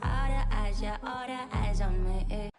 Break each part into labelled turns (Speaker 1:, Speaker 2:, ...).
Speaker 1: All the eyes, yeah, all the eyes on me.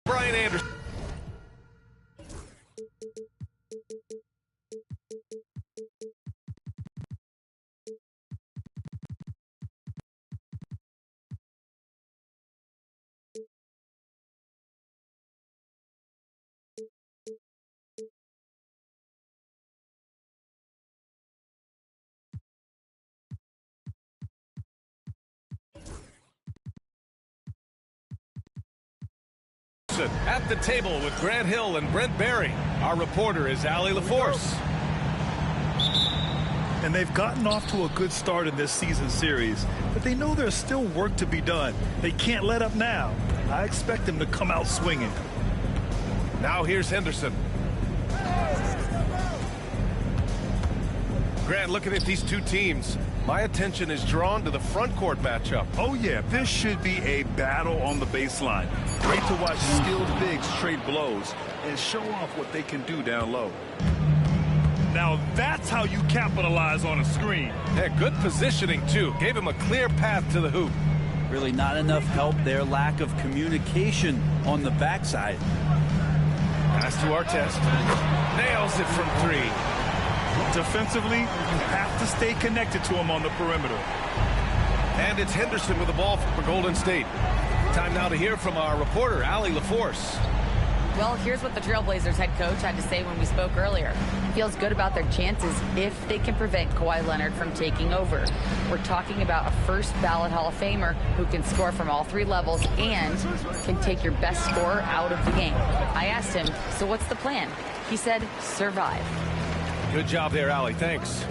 Speaker 2: Brian Anderson. At the table with Grant Hill and Brent Barry. Our reporter is Allie LaForce.
Speaker 3: And they've gotten off to a good start in this season series, but they know there's still work to be done. They can't let up now. I expect them to come out swinging.
Speaker 2: Now here's Henderson. Grant, looking at these two teams, my attention is drawn to the front court matchup.
Speaker 3: Oh yeah, this should be a battle on the baseline. Great to watch skilled bigs trade blows and show off what they can do down low. Now that's how you capitalize on a screen.
Speaker 2: Yeah, good positioning too. Gave him a clear path to the hoop.
Speaker 4: Really not enough help there. Lack of communication on the backside.
Speaker 2: Pass to Artest. Nails it from three.
Speaker 3: Defensively, you have to stay connected to him on the perimeter.
Speaker 2: And it's Henderson with the ball for Golden State. Time now to hear from our reporter, Allie LaForce.
Speaker 5: Well, here's what the Trailblazers head coach had to say when we spoke earlier. Feels good about their chances if they can prevent Kawhi Leonard from taking over. We're talking about a first ballot Hall of Famer who can score from all three levels and can take your best scorer out of the game. I asked him, so what's the plan? He said, survive.
Speaker 2: Good job there, Allie. Thanks.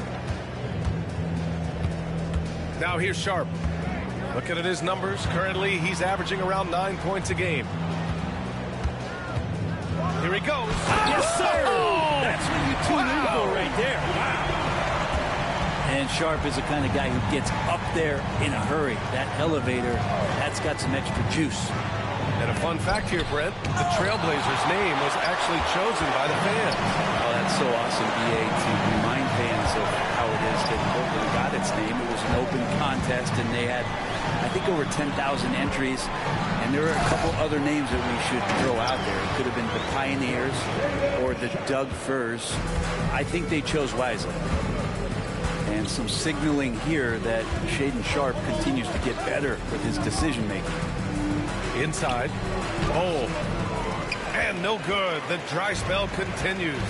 Speaker 2: Now here's Sharp. Looking at his numbers, currently he's averaging around 9 points a game. Here he goes.
Speaker 4: Yes, sir! Oh, that's what you tune in for right there. Wow. And Sharp is the kind of guy who gets up there in a hurry. That elevator, that's got some extra juice.
Speaker 2: And a fun fact here, Brent, the Trailblazers' name was actually chosen by the fans.
Speaker 4: Oh, that's so awesome, BA, to remind fans of how it is that Portland got its name. It was an open contest, and they had, I think, over 10,000 entries. And there are a couple other names that we should throw out there. It could have been the Pioneers or the Doug Furs. I think they chose wisely. And some signaling here that Shaedon Sharp continues to get better with his decision-making.
Speaker 2: Inside. Oh. And no good. The dry spell continues.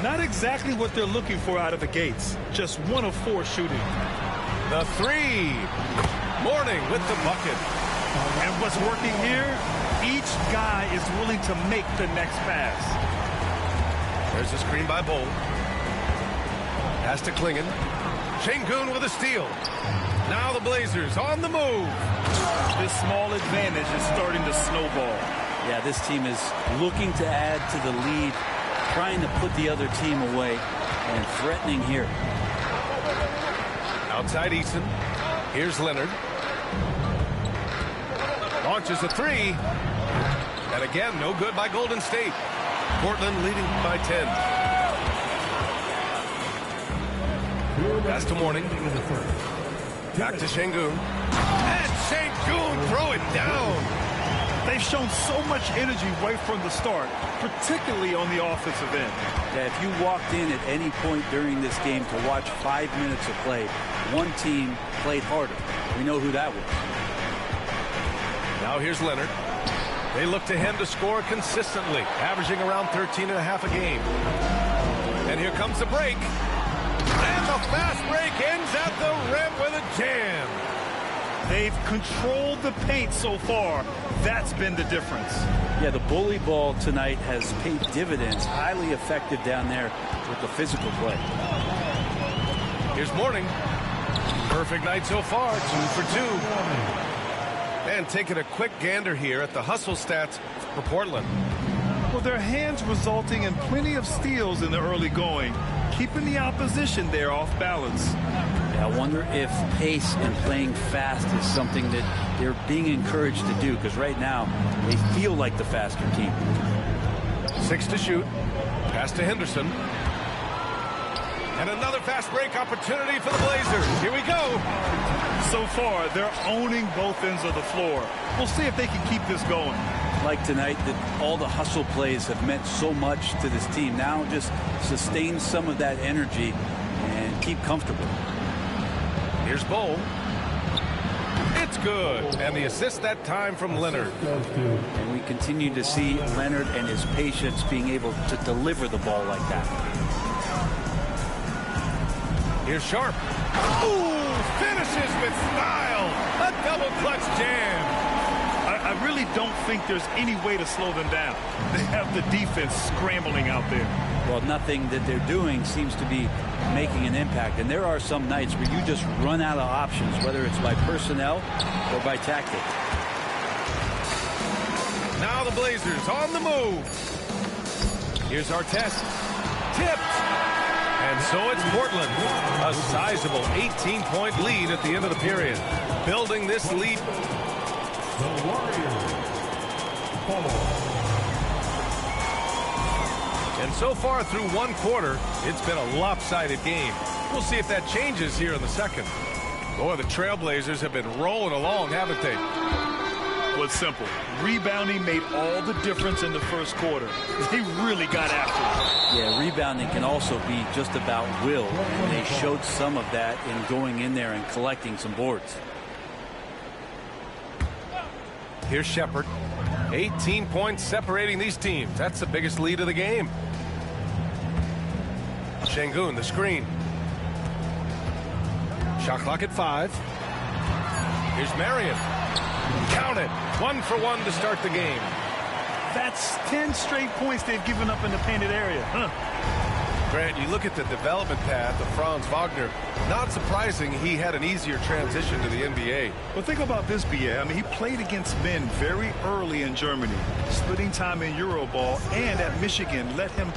Speaker 3: Not exactly what they're looking for out of the gates. Just 1 of 4 shooting.
Speaker 2: The three. Mourning with the bucket.
Speaker 3: And what's working here, each guy is willing to make the next pass.
Speaker 2: There's a screen by Bowl. Pass to Klingon. Şengün with a steal. Now the Blazers on the move.
Speaker 3: This small advantage is starting to snowball.
Speaker 4: Yeah, this team is looking to add to the lead, trying to put the other team away, and threatening here.
Speaker 2: Outside Eason. Here's Leonard. Launches a three. And again, no good by Golden State. Portland leading by 10. Pass to Mourning. Back to Şengün. And
Speaker 3: They've shown so much energy right from the start, particularly on the offensive end.
Speaker 4: Yeah, if you walked in at any point during this game to watch 5 minutes of play, one team played harder. We know who that was.
Speaker 2: Now here's Leonard. They look to him to score consistently, averaging around 13.5 a game. And here comes the break. And the fast break ends at the rim with a jam.
Speaker 3: They've controlled the paint so far. That's been the difference.
Speaker 4: Yeah, the bully ball tonight has paid dividends. Highly effective down there with the physical play.
Speaker 2: Here's Morning. Perfect night so far, 2 for 2. And taking a quick gander here at the hustle stats for Portland.
Speaker 3: Well, their hands resulting in plenty of steals in the early going, keeping the opposition there off balance.
Speaker 4: I wonder if pace and playing fast is something that they're being encouraged to do, because right now they feel like the faster team.
Speaker 2: 6 to shoot. Pass to Henderson. And another fast break opportunity for the Blazers. Here we go.
Speaker 3: So far, they're owning both ends of the floor. We'll see if they can keep this going.
Speaker 4: Like tonight, that all the hustle plays have meant so much to this team. Now just sustain some of that energy and keep comfortable.
Speaker 2: Here's Bowl. It's good. And the assist that time from Leonard.
Speaker 4: And we continue to see Leonard and his patience being able to deliver the ball like that.
Speaker 2: Here's Sharp. Ooh, finishes with style. A double clutch jam.
Speaker 3: I really don't think there's any way to slow them down. They have the defense scrambling out there.
Speaker 4: Well, nothing that they're doing seems to be making an impact. And there are some nights where you just run out of options, whether it's by personnel or by tactic.
Speaker 2: Now the Blazers on the move. Here's Artest. Tipped. And so it's Portland. A sizable 18-point lead at the end of the period. Building this lead.
Speaker 6: The Warriors.
Speaker 2: And so far through one quarter, it's been a lopsided game. We'll see if that changes here in the second. Boy, the Trailblazers have been rolling along, haven't they?
Speaker 3: Well, it's simple. Rebounding made all the difference in the first quarter. They really got after it.
Speaker 4: Yeah, rebounding can also be just about will. And they showed some of that in going in there and collecting some boards.
Speaker 2: Here's Shepard. 18 points separating these teams. That's the biggest lead of the game. Şengün, the screen. Shot clock at 5. Here's Marion. Count it. 1 for 1 to start the game.
Speaker 3: That's 10 straight points they've given up in the painted area.
Speaker 2: Grant, you look at the development path of Franz Wagner. Not surprising he had an easier transition to the NBA.
Speaker 3: But think about this, BA. I mean, he played against men very early in Germany, splitting time in Euroball, and at Michigan let him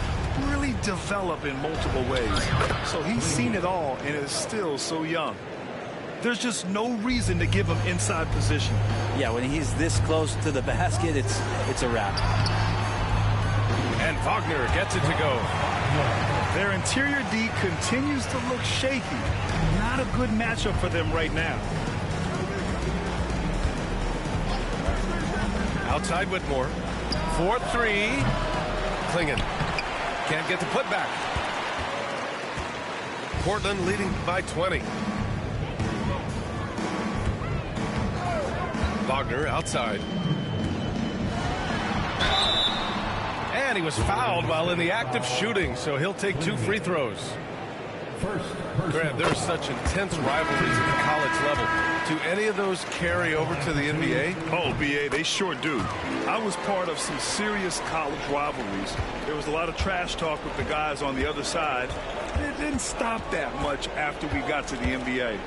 Speaker 3: really develop in multiple ways. So he's seen it all and is still so young. There's just no reason to give him inside position.
Speaker 4: Yeah, when he's this close to the basket, it's a wrap.
Speaker 2: And Wagner gets it to go.
Speaker 3: Their interior D continues to look shaky. Not a good matchup for them right now.
Speaker 2: Outside Whitmore. 4-3. Klingen. Can't get the putback. Portland leading by 20. Wagner outside. And he was fouled while in the act of shooting, so he'll take 2 free throws. Grant, there are such intense rivalries at the college level. Do any of those carry over to the NBA?
Speaker 3: Oh, BA, they sure do. I was part of some serious college rivalries. There was a lot of trash talk with the guys on the other side. It didn't stop that much after we got to the NBA.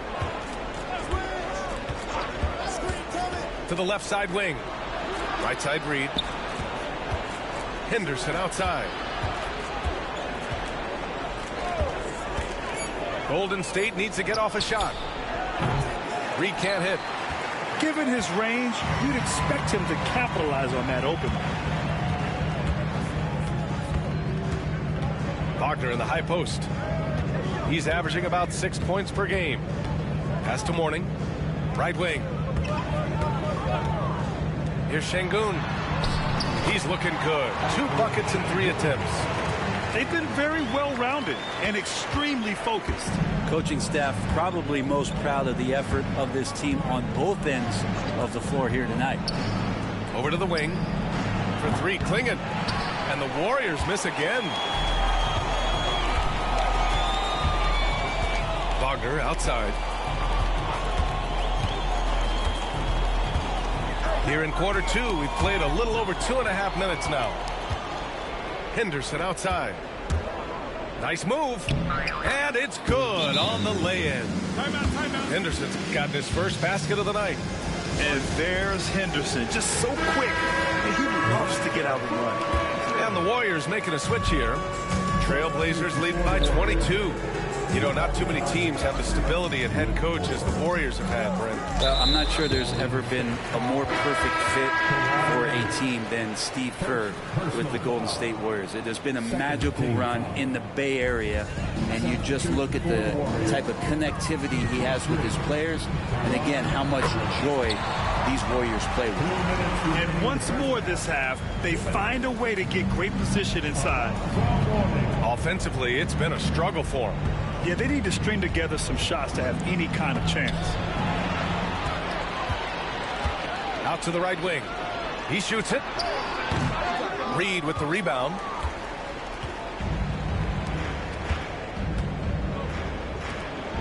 Speaker 2: To the left side wing. Right side Reed. Henderson outside. Golden State needs to get off a shot. Reed can't hit.
Speaker 3: Given his range, you'd expect him to capitalize on that opening.
Speaker 2: Wagner in the high post. He's averaging about 6 points per game. Pass to Morning. Right wing. Here's Şengün. He's looking good. 2 buckets in 3 attempts.
Speaker 3: They've been very well-rounded and extremely focused.
Speaker 4: Coaching staff probably most proud of the effort of this team on both ends of the floor here tonight.
Speaker 2: Over to the wing for 3, Klingen. And the Warriors miss again. Wagner outside. Here in quarter 2, we've played a little over 2.5 minutes now. Henderson outside. Nice move. And it's good on the lay-in.
Speaker 3: Timeout.
Speaker 2: Henderson's gotten his first basket of the night.
Speaker 3: And there's Henderson, just so quick. And he loves to get out and run.
Speaker 2: And the Warriors making a switch here. Trailblazers lead by 22. You know, not too many teams have the stability at head coach as the Warriors have had, Brent.
Speaker 4: Well, I'm not sure there's ever been a more perfect fit for a team than Steve Kerr with the Golden State Warriors. It has been a magical run in the Bay Area, and you just look at the type of connectivity he has with his players, and again, how much joy these Warriors play with.
Speaker 3: And once more this half, they find a way to get great position inside.
Speaker 2: Offensively, it's been a struggle for them.
Speaker 3: Yeah, they need to string together some shots to have any kind of chance.
Speaker 2: Out to the right wing. He shoots it. Reed with the rebound.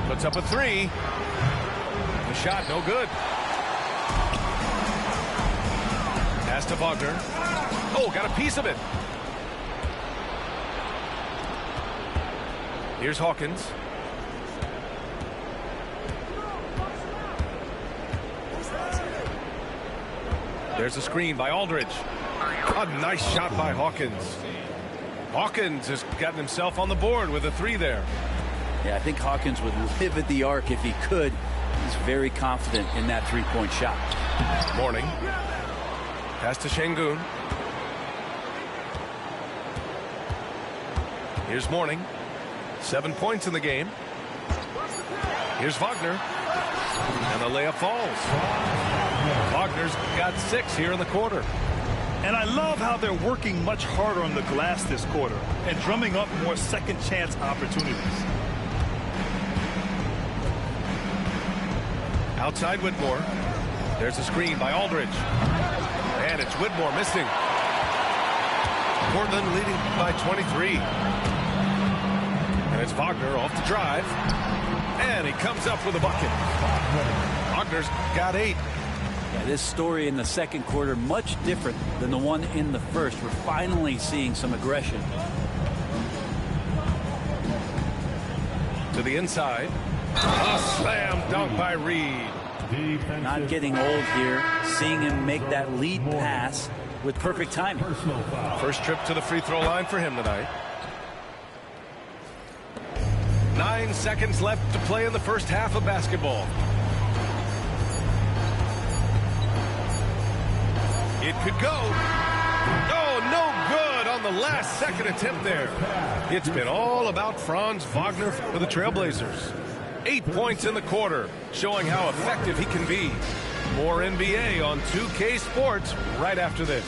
Speaker 2: Puts up a 3. The shot no good. Pass to Wagner. Oh, got a piece of it. Here's Hawkins. There's a screen by Aldridge. A nice shot by Hawkins. Hawkins has gotten himself on the board with a 3 there.
Speaker 4: Yeah, I think Hawkins would live at the arc if he could. He's very confident in that 3-point shot.
Speaker 2: Morning. Pass to Şengün. Here's Morning. 7 points in the game. Here's Wagner. And the layup falls. Wagner's got 6 here in the quarter.
Speaker 3: And I love how they're working much harder on the glass this quarter and drumming up more second chance opportunities.
Speaker 2: Outside Whitmore. There's a screen by Aldridge. And it's Whitmore missing. Portland leading by 23. And it's Wagner off the drive. And he comes up with a bucket. Wagner's got 8.
Speaker 4: Yeah, this story in the second quarter much different than the one in the first. We're finally seeing some aggression.
Speaker 2: To the inside. A slam dunk by Reed.
Speaker 4: Not getting old here. Seeing him make that lead pass with perfect timing.
Speaker 2: First trip to the free throw line for him tonight. 9 seconds left to play in the first half of basketball. It could go. Oh, no good on the last second attempt there. It's been all about Franz Wagner for the Trailblazers. 8 points in the quarter, showing how effective he can be. More NBA on 2K Sports right after this.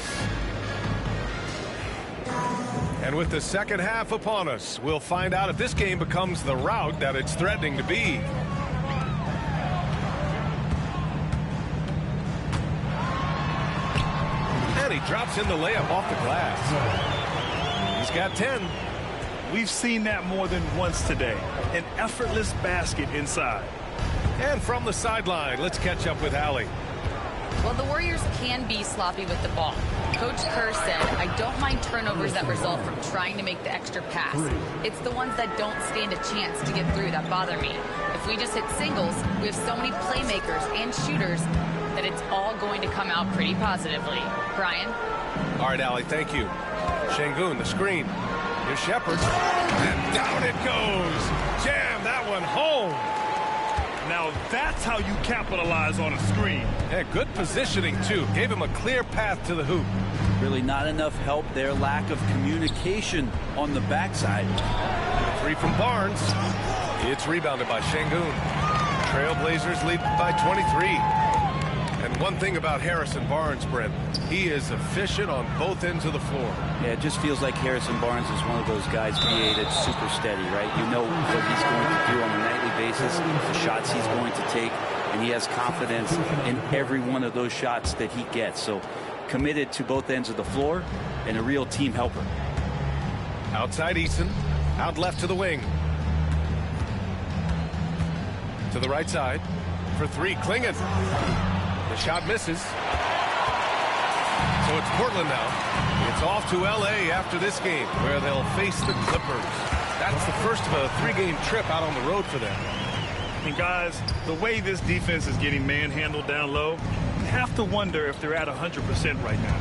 Speaker 2: And with the second half upon us, we'll find out if this game becomes the rout that it's threatening to be. And he drops in the layup off the glass. He's got 10.
Speaker 3: We've seen that more than once today. An effortless basket inside.
Speaker 2: And from the sideline, let's catch up with Allie.
Speaker 5: Well, the Warriors can be sloppy with the ball. Coach Kerr said, I don't mind turnovers that result from trying to make the extra pass. It's the ones that don't stand a chance to get through that bother me. If we just hit singles, we have so many playmakers and shooters that it's all going to come out pretty positively. Brian?
Speaker 2: All right, Allie, thank you. Şengün, the screen. Here's Shepard. And down it goes. Jam that one home.
Speaker 3: Now that's how you capitalize on a screen.
Speaker 2: Yeah, good positioning, too. Gave him a clear path to the hoop.
Speaker 4: Really not enough help there. Lack of communication on the backside.
Speaker 2: 3 from Barnes. It's rebounded by Şengün. Trailblazers lead by 23. And one thing about Harrison Barnes, Brent. He is efficient on both ends of the floor.
Speaker 4: Yeah, it just feels like Harrison Barnes is one of those guys, BA, that's super steady, right? You know what he's going to do on a nightly basis, the shots he's going to take, and he has confidence in every one of those shots that he gets. So committed to both ends of the floor and a real team helper.
Speaker 2: Outside Eason, out left to the wing. To the right side for three, Klingon. The shot misses. So it's Portland now. It's off to LA after this game, where they'll face the Clippers. That's the first of a 3-game trip out on the road for them.
Speaker 3: And guys, the way this defense is getting manhandled down low, you have to wonder if they're at 100% right now.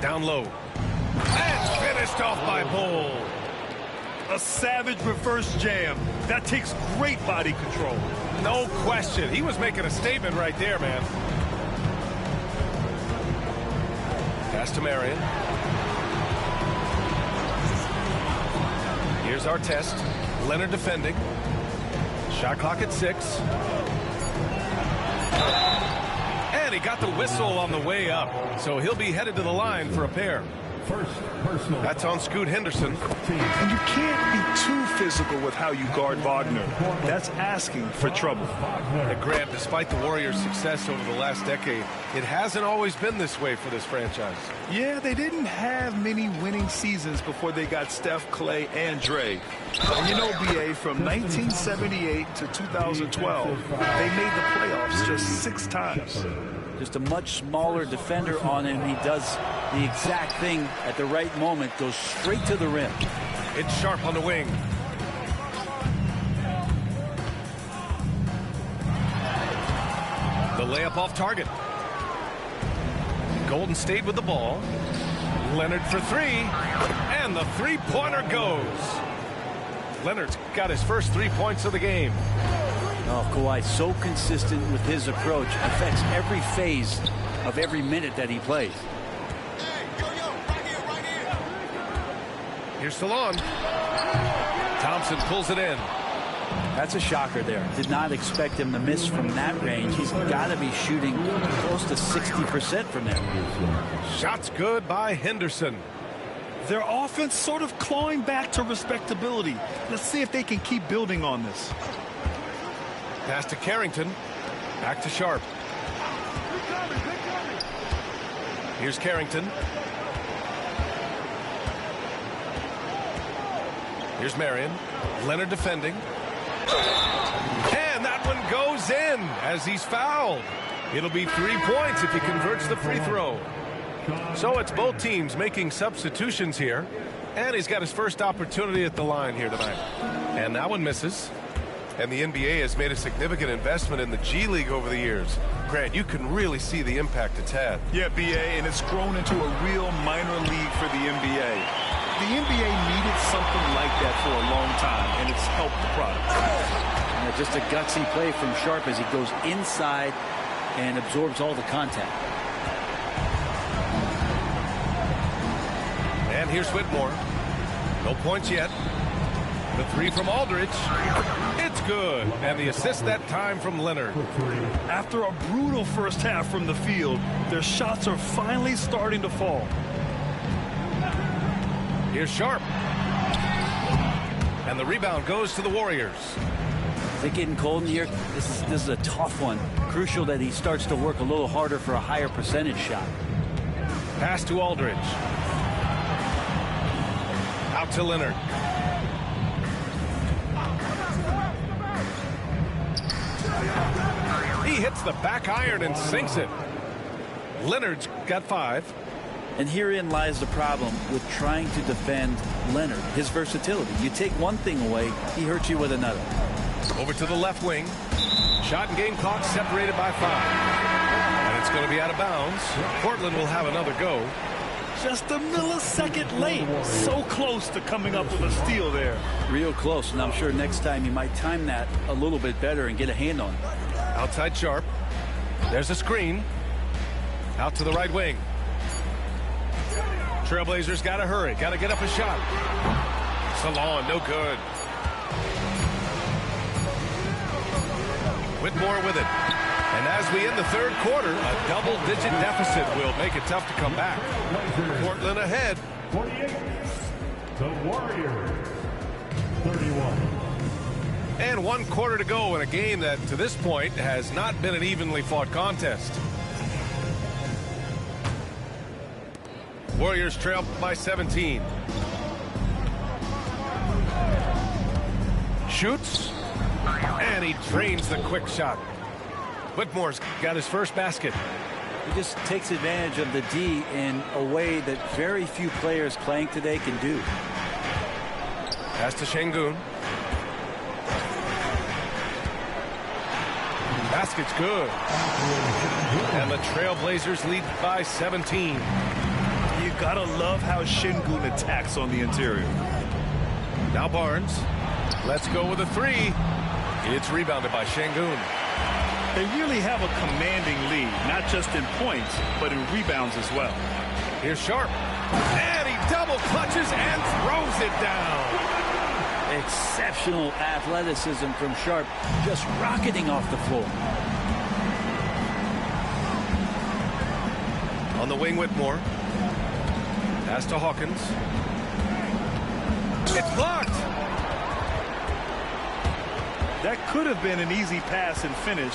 Speaker 2: Down low. And finished off by Bull.
Speaker 3: A savage reverse jam. That takes great body control.
Speaker 2: No question. He was making a statement right there, man. Pass to Marion. Here's our test. Leonard defending. Shot clock at 6. And he got the whistle on the way up. So he'll be headed to the line for a pair.
Speaker 6: First personal.
Speaker 2: That's on Scoot Henderson.
Speaker 3: And you can't be too physical with how you guard Wagner. That's asking for trouble.
Speaker 2: And Grant, despite the Warriors' success over the last decade, it hasn't always been this way for this franchise.
Speaker 3: Yeah, they didn't have many winning seasons before they got Steph, Clay, and Dre. And you know, BA, from 1978 to 2012, they made the playoffs just 6 times.
Speaker 4: Just a much smaller defender on him. He does the exact thing at the right moment, goes straight to the rim.
Speaker 2: It's Sharp on the wing. The layup off target. Golden State with the ball. Leonard for 3. And the three-pointer goes. Leonard's got his first 3 points of the game.
Speaker 4: Oh, Kawhi, so consistent with his approach. Affects every phase of every minute that he plays.
Speaker 2: Here's Salon. Thompson pulls it in.
Speaker 4: That's a shocker there. Did not expect him to miss from that range. He's got to be shooting close to 60% from there.
Speaker 2: Shots good by Henderson.
Speaker 3: Their offense sort of clawing back to respectability. Let's see if they can keep building on this.
Speaker 2: Pass to Carrington. Back to Sharp. Here's Carrington. Here's Marion. Leonard defending. And that one goes in as he's fouled. It'll be 3 points if he converts the free throw. So it's both teams making substitutions here. And he's got his first opportunity at the line here tonight. And that one misses. And the NBA has made a significant investment in the G League over the years. Grant, you can really see the impact it's had.
Speaker 3: Yeah, BA, and it's grown into a real minor league for the NBA. The NBA needed something like that for a long time, and it's helped the product.
Speaker 4: And just a gutsy play from Sharp as he goes inside and absorbs all the contact.
Speaker 2: And here's Whitmore. No points yet. The 3 from Aldridge. It's good. And the assist that time from Leonard.
Speaker 3: After a brutal first half from the field, their shots are finally starting to fall.
Speaker 2: Here's Sharp. And the rebound goes to the Warriors.
Speaker 4: Is it getting cold in here? This is a tough one. Crucial that he starts to work a little harder for a higher percentage shot.
Speaker 2: Pass to Aldridge. Out to Leonard. He hits the back iron and sinks it. Leonard's got 5.
Speaker 4: And herein lies the problem with trying to defend Leonard, his versatility. You take one thing away, he hurts you with another.
Speaker 2: Over to the left wing. Shot and game clock separated by 5. And it's going to be out of bounds. Portland will have another go.
Speaker 3: Just a millisecond late. So close to coming up with a steal there.
Speaker 4: Real close, and I'm sure next time he might time that a little bit better and get a hand on it.
Speaker 2: Outside Sharp. There's a screen. Out to the right wing. Trailblazers got to hurry. Got to get up a shot. Salon, no good. Whitmore with it. And as we end the third quarter, a double-digit deficit will make it tough to come back. Portland ahead.
Speaker 6: 48. The Warriors. 31.
Speaker 2: And 1 quarter to go in a game that, to this point, has not been an evenly fought contest. Warriors trail by 17. Shoots. And he drains the quick shot. Whitmore's got his first basket.
Speaker 4: He just takes advantage of the D in a way that very few players playing today can do.
Speaker 2: Pass to Şengün. Basket's good. And the Trailblazers lead by 17.
Speaker 3: You gotta love how Şengün attacks on the interior.
Speaker 2: Now Barnes. Let's go with a three. It's rebounded by Şengün.
Speaker 3: They really have a commanding lead, not just in points, but in rebounds as well.
Speaker 2: Here's Sharp. And he double clutches and throws it down.
Speaker 4: Exceptional athleticism from Sharp, just rocketing off the floor.
Speaker 2: On the wing, Whitmore. Pass to Hawkins. It's blocked.
Speaker 3: That could have been an easy pass and finish.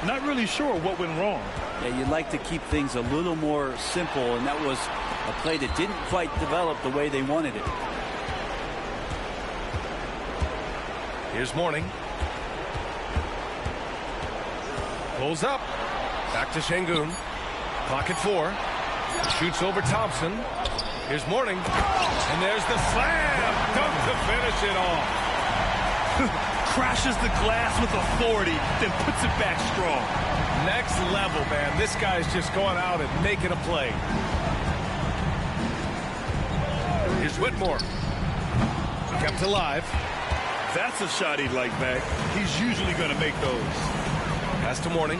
Speaker 3: Not really sure what went wrong.
Speaker 4: Yeah, you'd like to keep things a little more simple, and that was a play that didn't quite develop the way they wanted it.
Speaker 2: Here's Mourning. Pulls up. Back to Şengün. Clock at 4. Shoots over Thompson. Here's Mourning. And there's the slam. Dunk to finish it off.
Speaker 3: Crashes the glass with authority, then puts it back strong.
Speaker 2: Next level, man. This guy's just going out and making a play. Here's Whitmore. Kept alive.
Speaker 3: That's a shot he'd like back. He's usually going to make those.
Speaker 2: Pass to Mourning.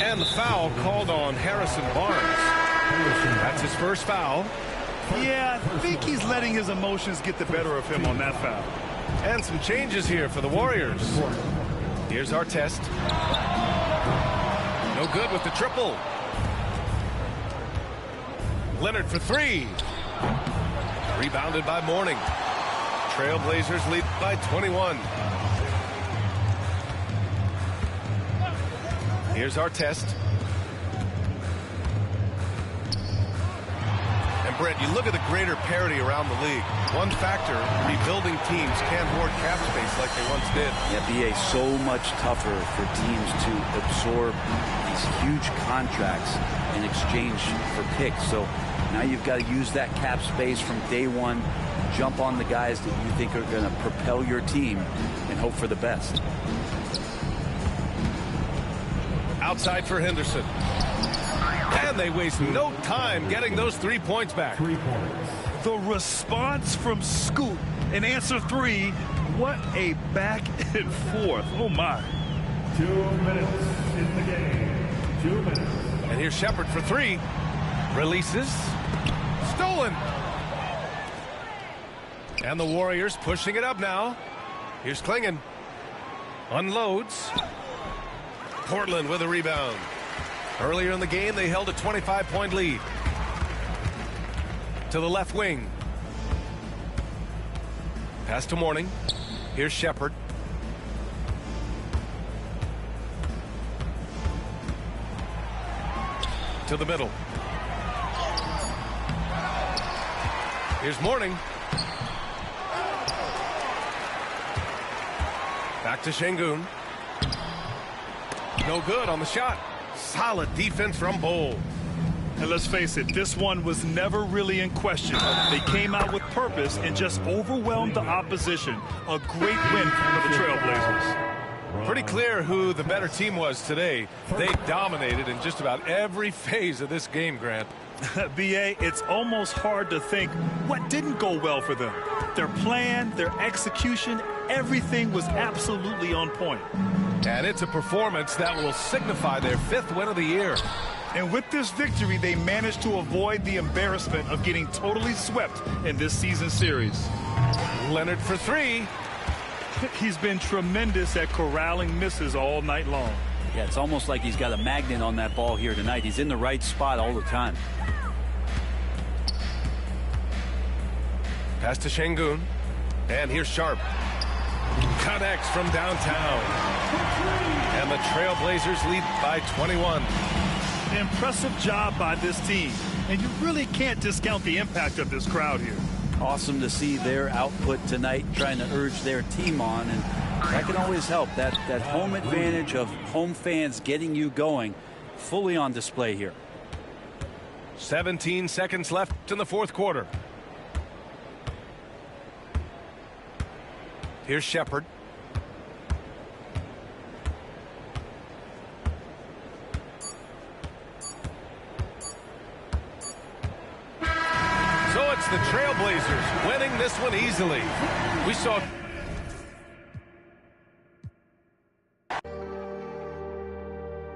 Speaker 2: And the foul called on Harrison Barnes. That's his first foul.
Speaker 3: Yeah, I think he's letting his emotions get the better of him on that foul.
Speaker 2: And some changes here for the Warriors. Here's our test. No good with the triple. Leonard for three. Rebounded by Mourning. Trailblazers lead by 21. Here's our test. And Brent, you look at the greater parity around the league. One factor, rebuilding teams can't hoard cap space like they once did.
Speaker 4: Yeah, BA, so much tougher for teams to absorb these huge contracts in exchange for picks. So now you've got to use that cap space from day one, jump on the guys that you think are going to propel your team and hope for the best.
Speaker 2: Outside for Henderson. And they waste no time getting those 3 points back.
Speaker 6: 3 points.
Speaker 3: The response from Scoot in answer 3. What a back and forth. Oh, my.
Speaker 6: 2 minutes in the game. 2 minutes.
Speaker 2: And here's Shepard for three. Releases. Stolen. And the Warriors pushing it up now. Here's Klingon. Unloads. Portland with a rebound. Earlier in the game, they held a 25-point lead. To the left wing. Pass to Mourning. Here's Shepard. To the middle. Here's Mourning. Back to Şengün. No good on the shot. Solid defense from Bol.
Speaker 3: And let's face it, this one was never really in question. They came out with purpose and just overwhelmed the opposition. A great win for the Trailblazers.
Speaker 2: Pretty clear who the better team was today. They dominated in just about every phase of this game, Grant.
Speaker 3: BA, it's almost hard to think what didn't go well for them. Their plan, their execution, everything was absolutely on point.
Speaker 2: And it's a performance that will signify their 5th win of the year.
Speaker 3: And with this victory, they managed to avoid the embarrassment of getting totally swept in this season series.
Speaker 2: Leonard for three.
Speaker 3: He's been tremendous at corralling misses all night long.
Speaker 4: Yeah, it's almost like he's got a magnet on that ball here tonight. He's in the right spot all the time.
Speaker 2: Pass to Şengün. And here's Sharp. Connects from downtown. And the Trailblazers lead by 21.
Speaker 3: Impressive job by this team. And you really can't discount the impact of this crowd here.
Speaker 4: Awesome to see their output tonight, trying to urge their team on, and that can always help. That home advantage of home fans getting you going, fully on display here.
Speaker 2: 17 seconds left in the fourth quarter. Here's Shepard. So it's the Trailblazers winning this one easily. We saw